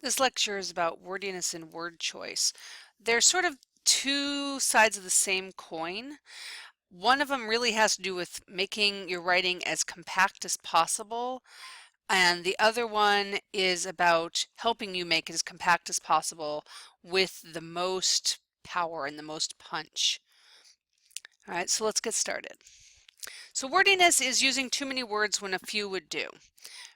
This lecture is about wordiness and word choice. They're sort of two sides of the same coin. One of them really has to do with making your writing as compact as possible, and the other one is about helping you make it as compact as possible with the most power and the most punch. All right, so let's get started. So wordiness is using too many words when a few would do.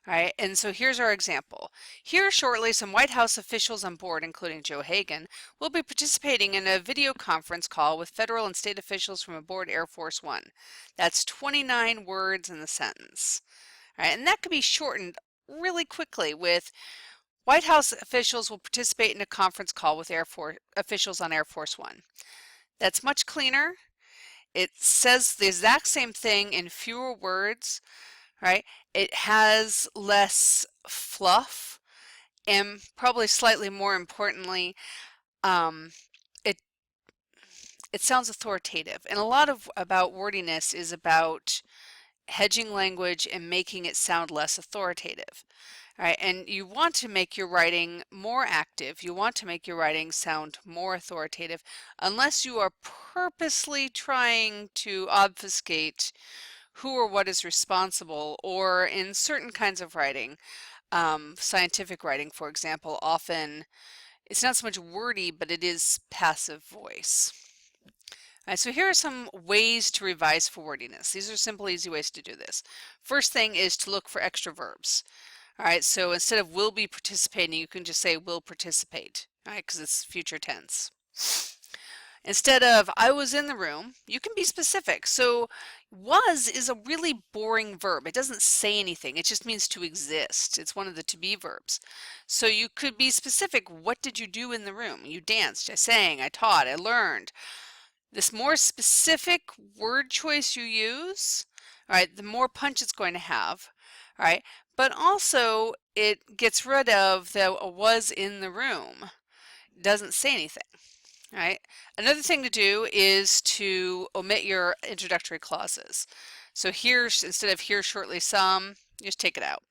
All right, and so here's our example. Here shortly, some White House officials on board, including Joe Hagan, will be participating in a video conference call with federal and state officials from aboard Air Force One. That's 29 words in the sentence. All right, and that could be shortened really quickly with White House officials will participate in a conference call with Air Force officials on Air Force One. That's much cleaner. It says the exact same thing in fewer words, right? It has less fluff, and probably slightly more importantly, um, it it sounds authoritative. And a lot of about wordiness is about hedging language and making it sound less authoritative. All right, and you want to make your writing more active. You want to make your writing sound more authoritative, unless you are purposely trying to obfuscate who or what is responsible, or in certain kinds of writing, scientific writing, for example, often it's not so much wordy, but it is passive voice. All right, so here are some ways to revise for wordiness. These are simple, easy ways to do this. First thing is to look for extra verbs. All right, so instead of will be participating, you can just say will participate, all right, because it's future tense. Instead of I was in the room, you can be specific. So was is a really boring verb. It doesn't say anything. It just means to exist. It's one of the to be verbs. So you could be specific. What did you do in the room? You danced, I sang, I taught, I learned. This more specific word choice you use, all right, the more punch it's going to have, all right, but also it gets rid of the was in the room. It doesn't say anything. All right. Another thing to do is to omit your introductory clauses. So here, instead of here shortly some, just take it out.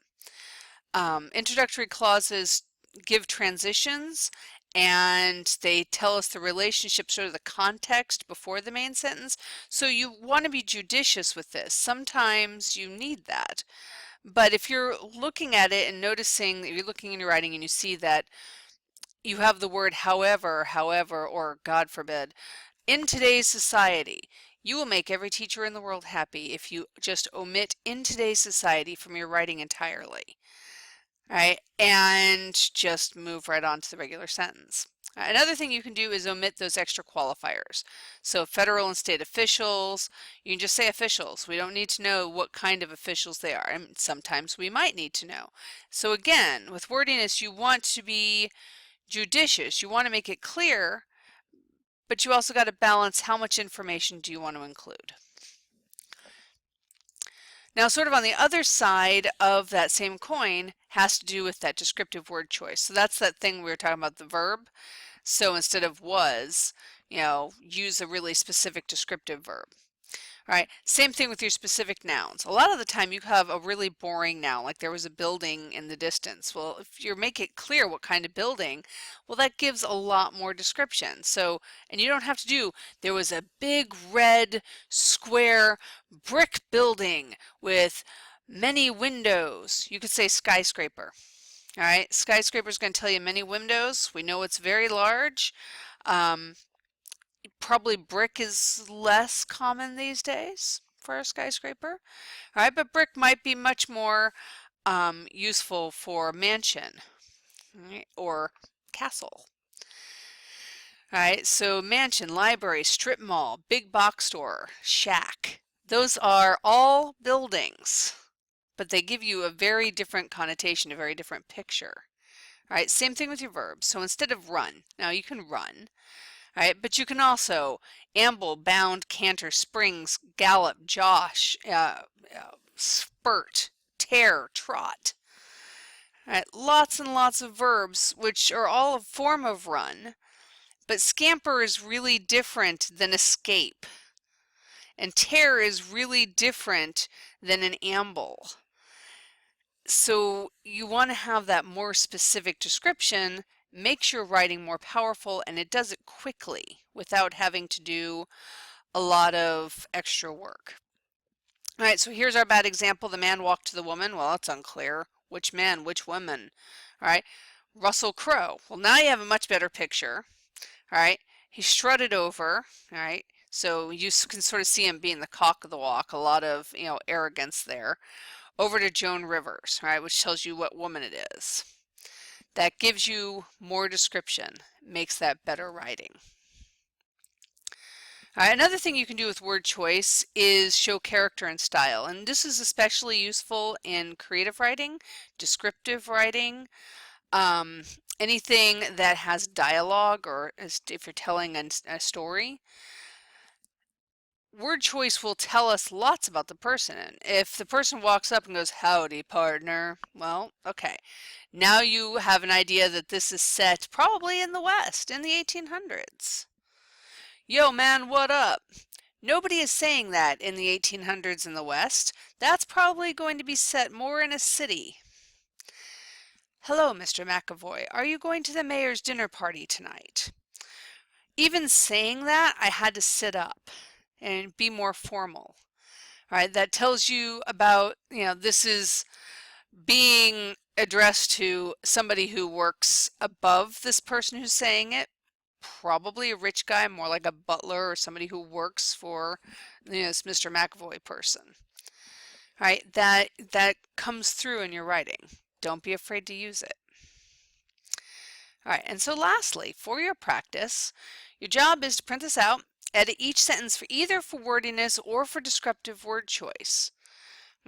Introductory clauses give transitions, and they tell us the relationship, sort of the context before the main sentence. So you want to be judicious with this. Sometimes you need that. But if you're looking at it and noticing that you're looking in your writing and you see that you have the word however, or God forbid, in today's society, you will make every teacher in the world happy if you just omit in today's society from your writing entirely, right? And just move right on to the regular sentence. Another thing you can do is omit those extra qualifiers. So federal and state officials, you can just say officials. We don't need to know what kind of officials they are. And sometimes we might need to know. So again, with wordiness, you want to be judicious. You want to make it clear, but you also got to balance how much information do you want to include. Now, sort of on the other side of that same coin has to do with that descriptive word choice. So that's that thing we were talking about, the verb. So instead of was, use a really specific descriptive verb. All right, same thing with your specific nouns. A lot of the time you have a really boring noun, like there was a building in the distance. Well, if you make it clear what kind of building, well, that gives a lot more description. So, and you don't have to do, there was a big red square brick building with many windows. You could say skyscraper. All right, skyscraper is going to tell you many windows. We know it's very large. Probably brick is less common these days for a skyscraper. All right, but brick might be much more useful for mansion, right, or castle. All right, so mansion, library, strip mall, big box store, shack. Those are all buildings, but they give you a very different connotation, a very different picture. All right, same thing with your verbs. So instead of run, now you can run. All right, but you can also amble, bound, canter, springs, gallop, josh, spurt, tear, trot. All right, lots and lots of verbs which are all a form of run, but scamper is really different than escape, and tear is really different than an amble. So you want to have that more specific description, makes your writing more powerful, and it does it quickly without having to do a lot of extra work. All right, so here's our bad example. The man walked to the woman. Well, it's unclear. Which man, which woman? All right, Russell Crowe. Well, now you have a much better picture. All right, he strutted over. All right, so you can sort of see him being the cock of the walk. A lot of, arrogance there. Over to Joan Rivers, all right, which tells you what woman it is. That gives you more description, makes that better writing. All right, another thing you can do with word choice is show character and style, and this is especially useful in creative writing, descriptive writing, um, anything that has dialogue, or if you're telling a story. Word choice will tell us lots about the person. If the person walks up and goes, "Howdy, partner," well, okay. Now you have an idea that this is set probably in the West in the 1800s. "Yo, man, what up?" Nobody is saying that in the 1800s in the West. That's probably going to be set more in a city. "Hello, Mr. McAvoy. Are you going to the mayor's dinner party tonight?" Even saying that, I had to sit up and be more formal. All right, that tells you about, this is being addressed to somebody who works above this person who's saying it, probably a rich guy, more like a butler or somebody who works for, this Mr. McAvoy person. All right, that comes through in your writing. Don't be afraid to use it. All right, and so lastly, for your practice, your job is to print this out, edit each sentence for either for wordiness or for descriptive word choice.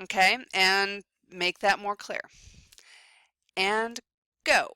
Okay, and make that more clear. And go.